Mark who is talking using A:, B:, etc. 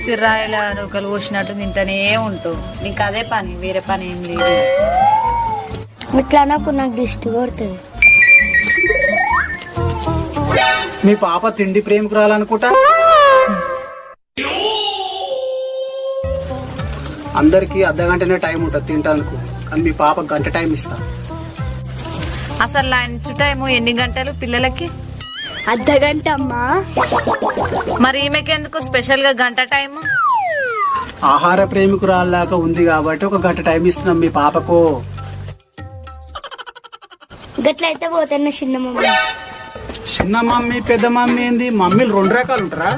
A: సిర్రాయిల రొక్కలు పోసినట్టు తింటూనే ఉంటావు. నీకు అదే పని, వేరే పని ఏం లేదు.
B: ఇట్లా నాకు దిష్టి కొడుతుంది.
C: మీ పాప తిండి ప్రేమికురాలనుకుంటా. అందరికి అర్ధగంటనే టైం ఉంటుంది తింటానికి, కానీ మీ పాప గంట టైం ఇస్తా.
A: అసలు లంచ్ టైము ఎన్ని గంటలు పిల్లలకి?
B: అర్ధగంట అమ్మా.
A: మరి ఈమెకెందుకు స్పెషల్ గా గంట టైము?
C: ఆహార ప్రేమికురాల్లాగా ఉంది కాబట్టి ఒక గంట టైం ఇస్తున్నాం మీ పాపకు.
B: గట్లయితే పోతున్నా చిన్న మమ్మీ.
C: చిన్న మమ్మీ పెద్ద మమ్మీ ఏంది? మమ్మీలు 2 రకాలు ఉంటారా?